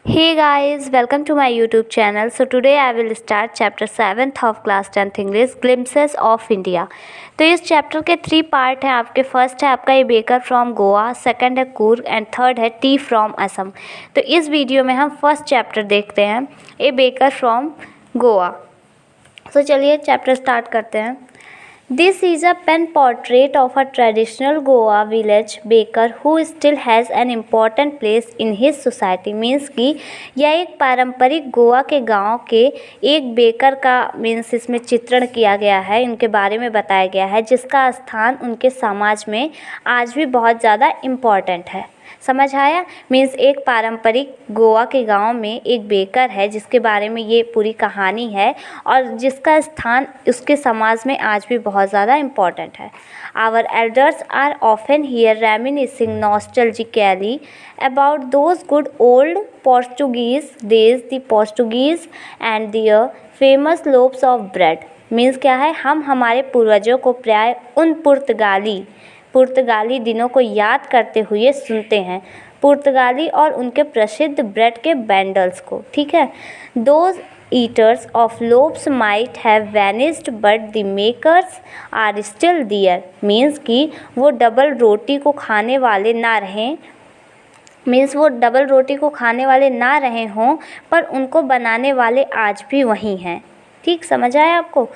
Hey guys, welcome to my YouTube channel. So today I will start chapter 7th of class 10th English, Glimpses of India. तो इस chapter के 3 part हैं आपके। First है आपका ए baker from Goa, second है Coorg and third है T from Assam. तो इस वीडियो में हम फर्स्ट चैप्टर देखते हैं, ए बेकर फ्रॉम गोवा। तो चलिए चैप्टर स्टार्ट करते हैं। This is a pen portrait of a traditional Goa village baker who still has an important place in his society। Means कि यह एक पारंपरिक गोवा के गांव के एक बेकर का मीन्स इसमें चित्रण किया गया है, इनके बारे में बताया गया है, जिसका स्थान उनके समाज में आज भी बहुत ज़्यादा इम्पॉर्टेंट है। समझ आया? मीन्स एक पारंपरिक गोवा के गांव में एक बेकर है जिसके बारे में ये पूरी कहानी है और जिसका स्थान उसके समाज में आज भी बहुत ज़्यादा इम्पॉर्टेंट है। Our elders are often hear reminiscing nostalgically about those good old Portuguese days, the Portuguese and their famous loaves of bread. Means क्या है, हम हमारे पूर्वजों को प्राय उन पुर्तगाली दिनों को याद करते हुए सुनते हैं, पुर्तगाली और उनके प्रसिद्ध ब्रेड के बैंडल्स को। ठीक है, those eaters of loaves might have vanished but the makers are still there. Means कि वो डबल रोटी को खाने वाले ना रहे हों पर उनको बनाने वाले आज भी वहीं हैं। ठीक, समझ आया आपको?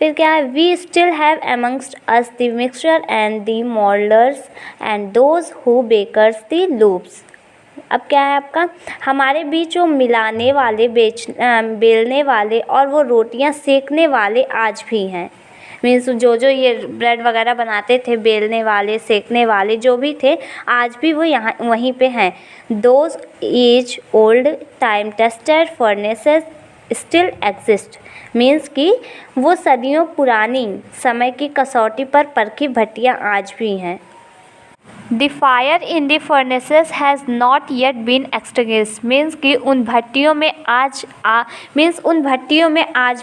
फिर क्या है, we still have amongst us the mixture and the moulders and those who bakers the loops. अब क्या है आपका, हमारे बीच वो मिलाने वाले, बेलने वाले और वो रोटियां सेकने वाले आज भी हैं। मीन्स जो ये ब्रेड वगैरह बनाते थे, बेलने वाले, सेकने वाले जो भी थे, आज भी वो यहाँ वहीं पे हैं। Those age old time tested furnaces still exist. Means कि वो सदियों पुरानी समय की कसौटी पर परखी भट्टियाँ आज भी हैं। The fire in the furnaces has not yet been extinguished. Means कि उन भट्टियों में आज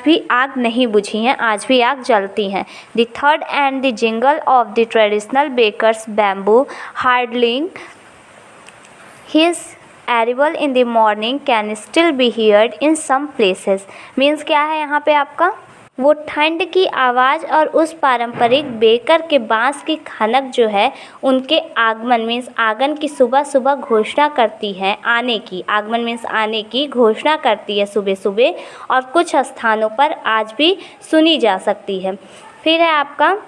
भी आग नहीं बुझी हैं, आज भी आग जलती हैं। द थर्ड and the jingle of the traditional baker's bamboo heralding his arrival in the morning can still be heard in some places। Means क्या है यहाँ पे आपका, वो ठंड की आवाज़ और उस पारंपरिक बेकर के बांस की खनक जो है, उनके आगमन मीन्स आगमन की सुबह सुबह घोषणा करती है, आने की, आगमन मीन्स आने की घोषणा करती है सुबह सुबह, और कुछ स्थानों पर आज भी सुनी जा सकती है। फिर है आपका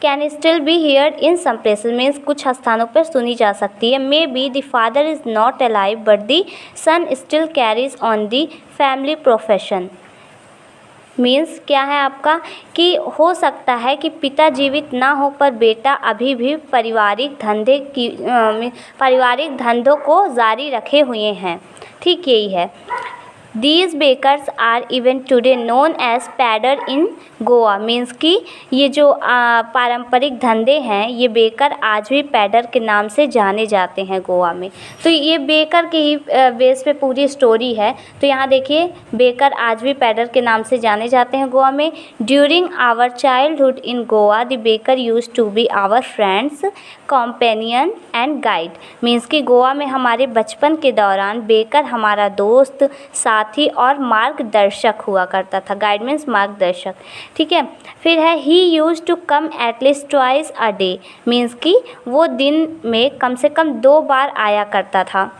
can still be heard in some places. Means कुछ स्थानों पर सुनी जा सकती है। Maybe the father is not alive but the son still carries on the family profession. Means क्या है आपका, कि हो सकता है कि पिता जीवित ना हो पर बेटा अभी भी पारिवारिक धंधों को जारी रखे हुए हैं। ठीक, यही है। These bakers are even today known as पैडर इन गोवा। मीन्स कि ये जो पारंपरिक धंधे हैं, ये बेकर आज भी पैडर के नाम से जाने जाते हैं गोवा में। तो ये बेकर के ही बेस पे पूरी स्टोरी है। तो यहाँ देखिए, बेकर आज भी पैडर के नाम से जाने जाते हैं गोवा में। During our childhood in Goa the baker used to be our friends companion and guide. Means कि गोवा में हमारे बचपन के दौरान बेकर हमारा दोस्त, साथी और मार्गदर्शक हुआ करता था। गाइड मीन्स मार्गदर्शक। ठीक है, फिर है he used to come at least twice a day. Means कि वो दिन में कम से कम 2 बार आया करता था।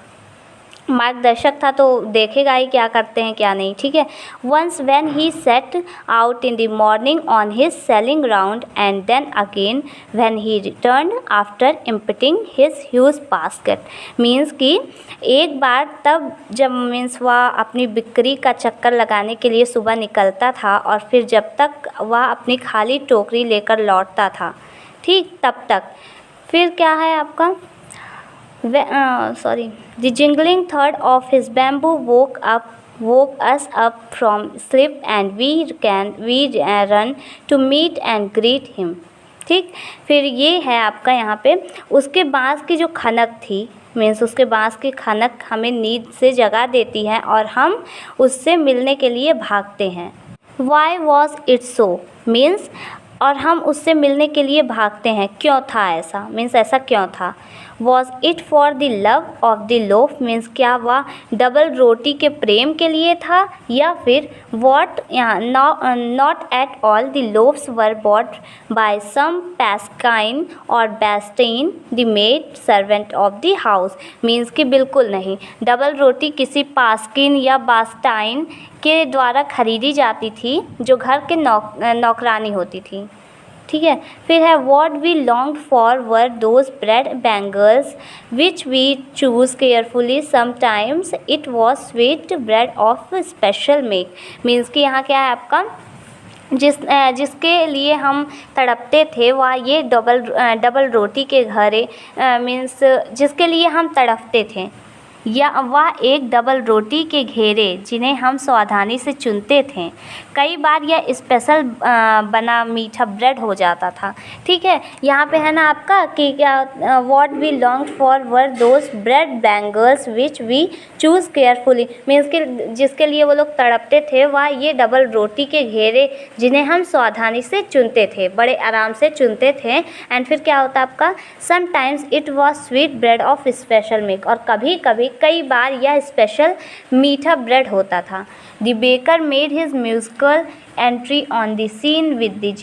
मार्गदर्शक था तो देखेगा ही क्या करते हैं क्या नहीं। ठीक है, once when he set out in the morning on his selling round and then again when he return after emptying his huge basket. Means कि एक बार तब जब मीन्स वह अपनी बिक्री का चक्कर लगाने के लिए सुबह निकलता था और फिर जब तक वह अपनी खाली टोकरी लेकर लौटता था, ठीक, तब तक। फिर क्या है आपका, the jingling thud of his bamboo woke us up from sleep and we run to meet and greet him। ठीक, फिर ये है आपका यहाँ पे, उसके बाँस की जो खनक थी, मीन्स उसके बाँस की खनक हमें नींद से जगा देती है और हम उससे मिलने के लिए भागते हैं। Why was it so? Means और हम उससे मिलने के लिए भागते हैं, क्यों था ऐसा, मीन्स ऐसा क्यों था। Was it for the love of the loaf, means क्या वह डबल रोटी के प्रेम के लिए था, या फिर what not at all the loaves were bought by some Paskine or Bastine the maid servant of the house, means कि बिल्कुल नहीं, डबल रोटी किसी पास्किन या बास्टाइन के द्वारा खरीदी जाती थी जो घर के नौकरानी होती थी। ठीक है, फिर है what we long for were those bread bangles which we choose carefully sometimes it was sweet bread of special make, means कि यहाँ क्या है आपका जिसके लिए हम तड़पते थे वह ये डबल रोटी के घरे, मीन्स जिसके लिए हम तड़पते थे, या वह एक डबल रोटी के घेरे जिन्हें हम सावधानी से चुनते थे। कई बार यह स्पेशल बना मीठा ब्रेड हो जाता था। ठीक है, यहाँ पे है ना आपका कि क्या what we long for were those bread bangles which we choose carefully, means कि जिसके लिए वो लोग तड़पते थे वह ये डबल रोटी के घेरे जिन्हें हम सावधानी से चुनते थे, बड़े आराम से चुनते थे। एंड फिर क्या होता आपका sometimes it was sweet bread of special make, और कभी कभी कई बार यह स्पेशल मीठा ब्रेड होता था। The baker made his musical entry on the scene with the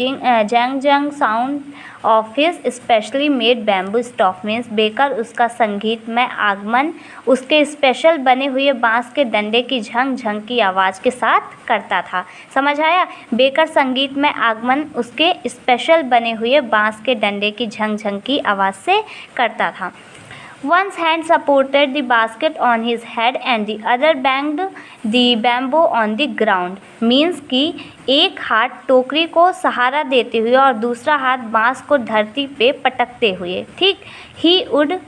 jhang jhang sound of his specially made bamboo stock, means baker उसका संगीत में आगमन उसके स्पेशल बने हुए बांस के डंडे की झंग झंग की आवाज़ के साथ करता था। समझ आया, बेकर संगीत में आगमन उसके स्पेशल बने हुए बांस के डंडे की झंग झंग की आवाज़ से करता था। One's hand supported the basket on his head and the other banged the bamboo on the ground, means कि एक हाथ टोकरी को सहारा देते हुए और दूसरा हाथ बांस को धरती पे पटकते हुए। ठीक, he would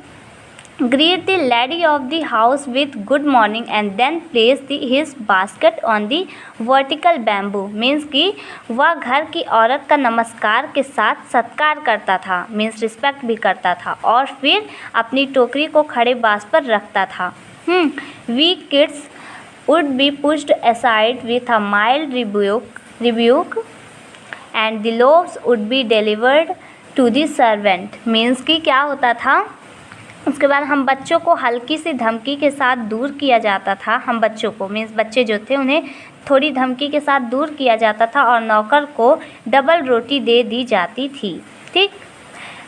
greet the lady of the house with good morning and then place his basket on the vertical bamboo, means कि वह घर की औरत का नमस्कार के साथ सत्कार करता था, मीन्स रिस्पेक्ट भी करता था, और फिर अपनी टोकरी को खड़े बांस पर रखता था। We kids would be pushed aside with a mild rebuke and the loaves would be delivered to the servant, means कि क्या होता था उसके बाद हम बच्चों को हल्की सी धमकी के साथ दूर किया जाता था। हम बच्चों को मीन्स बच्चे जो थे उन्हें थोड़ी धमकी के साथ दूर किया जाता था और नौकर को डबल रोटी दे दी जाती थी। ठीक,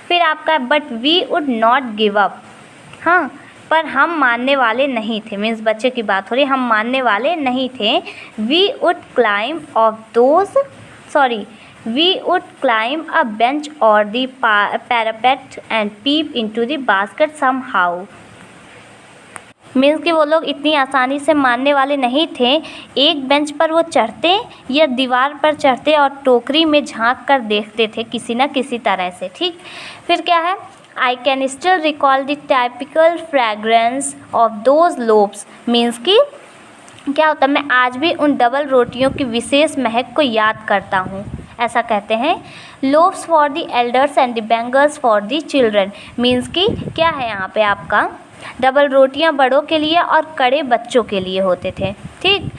फिर आपका but we would not give up, हाँ पर हम मानने वाले नहीं थे, मीन्स बच्चे की बात हो रही, हम मानने वाले नहीं थे। We would climb a bench or the parapet and peep into the basket somehow, means कि वो लोग इतनी आसानी से मानने वाले नहीं थे। एक बेंच पर वो चढ़ते या दीवार पर चढ़ते और टोकरी में झांक कर देखते थे किसी न किसी तरह से। ठीक, फिर क्या है I can still recall the typical fragrance of those loaves, means कि क्या होता है मैं आज भी उन डबल रोटियों की विशेष महक को याद करता हूँ। ऐसा कहते हैं loaves for the elders and the bangles for the children, means कि क्या है यहाँ पे आपका डबल रोटियाँ बड़ों के लिए और कड़े बच्चों के लिए होते थे। ठीक,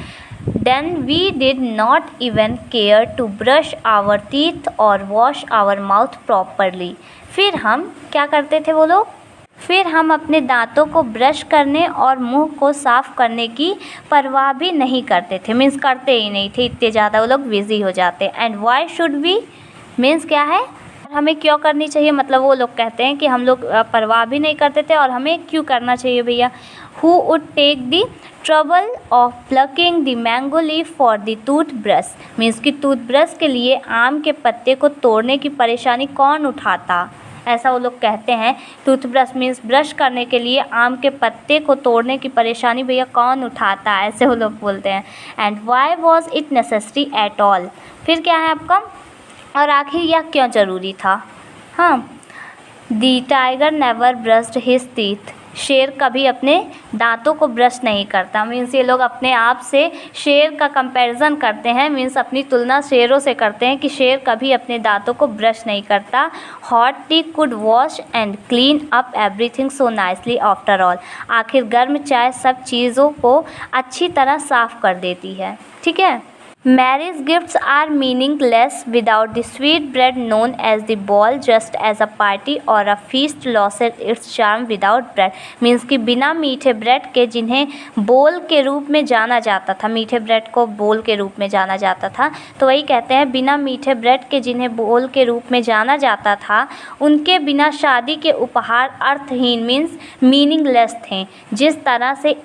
then we did not even care to brush our teeth और वॉश आवर माउथ प्रॉपरली, फिर हम क्या करते थे वो लोग, फिर हम अपने दांतों को ब्रश करने और मुंह को साफ़ करने की परवाह भी नहीं करते थे, मीन्स करते ही नहीं थे, इतने ज़्यादा वो लोग बिजी हो जाते। And why should we, means क्या है हमें क्यों करनी चाहिए, मतलब वो लोग कहते हैं कि हम लोग परवाह भी नहीं करते थे और हमें क्यों करना चाहिए भैया। Who would take the trouble of plucking the mango leaf for the toothbrush, means कि टूथ ब्रश के लिए आम के पत्ते को तोड़ने की परेशानी कौन उठाता, ऐसा वो लोग कहते हैं। टूथब्रश मीन्स ब्रश करने के लिए आम के पत्ते को तोड़ने की परेशानी भैया कौन उठाता, ऐसे वो लोग बोलते हैं। And why was it necessary at all, फिर क्या है आपका और आखिर यह क्यों ज़रूरी था। हाँ, the tiger never brushed his teeth, शेर कभी अपने दांतों को ब्रश नहीं करता, मीन्स ये लोग अपने आप से शेर का कंपैरिजन करते हैं, मीन्स अपनी तुलना शेरों से करते हैं कि शेर कभी अपने दांतों को ब्रश नहीं करता। Hot T could wash and clean up everything so nicely after all, आखिर गर्म चाय सब चीज़ों को अच्छी तरह साफ़ कर देती है। ठीक है, Marriage gifts are meaningless without the sweet bread known as the ball, just as a party or a feast loses its charm without bread. Means कि बिना मीठे ब्रेड के, जिन्हें बोल के रूप में जाना जाता था, मीठे ब्रेड को बोल के रूप में जाना जाता था, तो वही कहते हैं बिना मीठे ब्रेड के जिन्हें बोल के रूप में जाना जाता था, उनके बिना शादी के उपहार अर्थहीन मीन्स मीनिंगलेस थे। जिस तरह से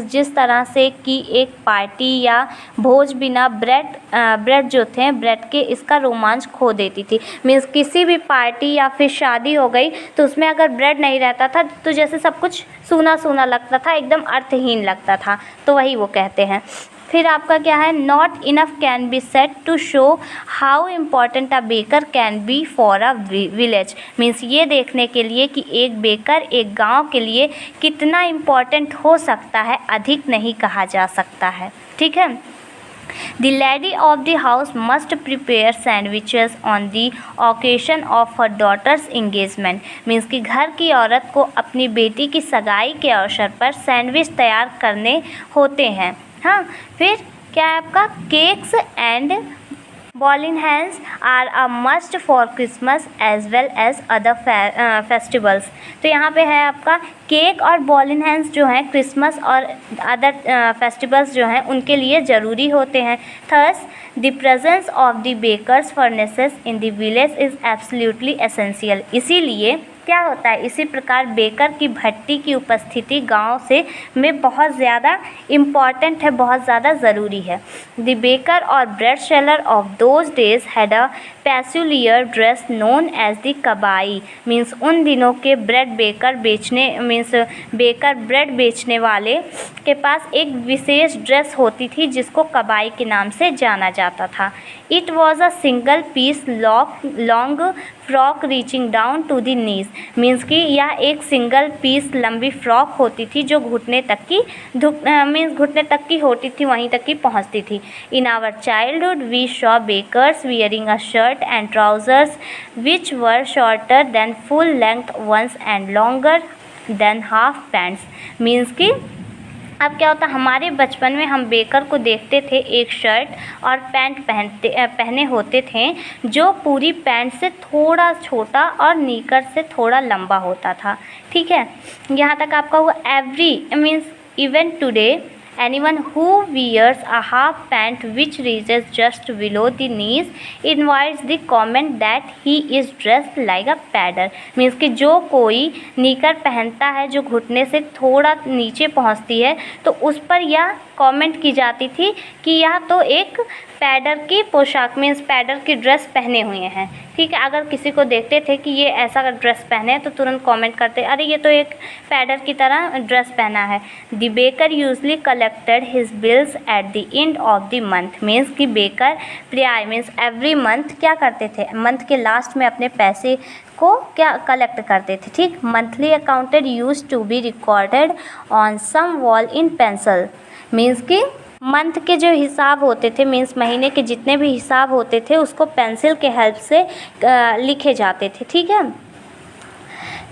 जिस तरह से कि एक पार्टी या भोज बिना ब्रेड जो थे ब्रेड के, इसका रोमांच खो देती थी। मीन्स किसी भी पार्टी या फिर शादी हो गई तो उसमें अगर ब्रेड नहीं रहता था तो जैसे सब कुछ सूना सूना लगता था, एकदम अर्थहीन लगता था। तो वही वो कहते हैं। फिर आपका क्या है, not enough can be said to show how important a baker can be for a village. Means ये देखने के लिए कि एक बेकर एक गांव के लिए कितना इम्पॉर्टेंट हो सकता है, अधिक नहीं कहा जा सकता है। ठीक है। The lady of the house must prepare sandwiches on the occasion of her daughter's engagement. Means कि घर की औरत को अपनी बेटी की सगाई के अवसर पर सैंडविच तैयार करने होते हैं। हाँ, फिर क्या है आपका, cakes and bowling hands are a must for Christmas as well as other festivals. तो यहाँ पे है आपका केक और बॉलिंग हैंड्स जो हैं क्रिसमस और अदर फेस्टिवल्स जो हैं उनके लिए ज़रूरी होते हैं। Thus the presence of the bakers furnaces in the village is absolutely essential. इसीलिए क्या होता है, इसी प्रकार बेकर की भट्टी की उपस्थिति गांव से में बहुत ज़्यादा इम्पॉर्टेंट है, बहुत ज़्यादा ज़रूरी है। द बेकर और bread seller of those days had a peculiar dress known as the kabai. Means उन दिनों के ब्रेड बेकर ब्रेड बेचने वाले के पास एक विशेष ड्रेस होती थी जिसको कबाई के नाम से जाना जाता था। It was a single piece long frock reaching down to the knees. Means कि यह एक सिंगल पीस लंबी फ्रॉक होती थी जो घुटने तक की होती थी, वहीं तक की पहुंचती थी। In our childhood we saw bakers wearing a shirt and trousers which were shorter than full length ones and longer than half pants. Means कि अब क्या होता, हमारे बचपन में हम बेकर को देखते थे एक शर्ट और पैंट पहने होते थे जो पूरी पैंट से थोड़ा छोटा और नीकर से थोड़ा लंबा होता था। ठीक है, यहाँ तक आपका हुआ। Every means even today anyone who wears a half pant which reaches just below the knees invites the comment that he is dressed like a pedder। Means कि जो कोई नीकर पहनता है जो घुटने से थोड़ा नीचे पहुंचती है तो उस पर यह कमेंट की जाती थी कि यह तो एक पैडर की पोशाक मीन्स पैडर की ड्रेस पहने हुए हैं। ठीक है, अगर किसी को देखते थे कि ये ऐसा ड्रेस पहने हैं तो तुरंत कमेंट करते, अरे ये तो एक पैडर की तरह ड्रेस पहना है। The baker usually collected his bills at the end of the month. Means कि बेकर प्राय मीन्स एवरी मंथ क्या करते थे, मंथ के लास्ट में अपने पैसे को क्या कलेक्ट करते थे। ठीक, monthly accounted used to be recorded on some wall in pencil. Means कि मंथ के जो हिसाब होते थे मीन्स महीने के जितने भी हिसाब होते थे उसको पेंसिल के हेल्प से लिखे जाते थे। ठीक है,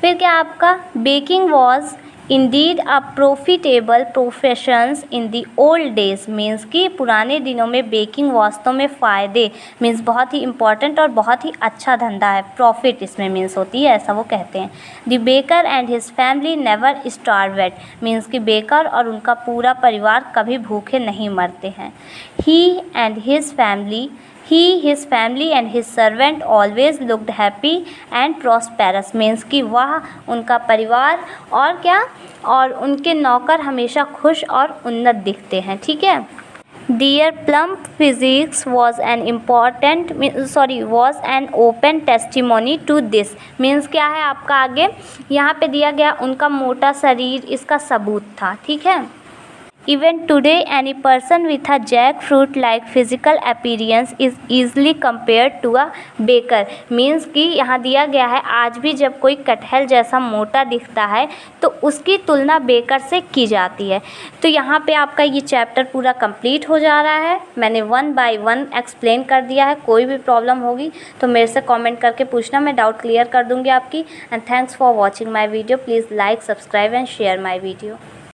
फिर क्या आपका, baking was indeed a profitable professions in the old days. Means कि पुराने दिनों में बेकिंग वास्तव में फ़ायदे मीन्स बहुत ही इम्पॉर्टेंट और बहुत ही अच्छा धंधा है, प्रॉफिट इसमें मीन्स होती है, ऐसा वो कहते हैं। The baker and his family never starved. Means कि बेकर और उनका पूरा परिवार कभी भूखे नहीं मरते हैं। his family and his servant always looked happy and prosperous। Means कि वह, उनका परिवार और क्या, और उनके नौकर हमेशा खुश और उन्नत दिखते हैं। ठीक है, Their plump physiques was an open testimony to this। Means क्या है आपका आगे यहाँ पे दिया गया, उनका मोटा शरीर इसका सबूत था। ठीक है, Even today, any person with a jackfruit-like physical appearance is easily compared to a baker। Means कि यहाँ दिया गया है, आज भी जब कोई कटहल जैसा मोटा दिखता है तो उसकी तुलना बेकर से की जाती है। तो यहाँ पे आपका ये चैप्टर पूरा कंप्लीट हो जा रहा है। मैंने 1 बाय 1 एक्सप्लेन कर दिया है। कोई भी प्रॉब्लम होगी तो मेरे से कमेंट करके पूछना, मैं डाउट क्लियर कर दूँगी आपकी। And thanks for watching my video. Please like, subscribe and share my video.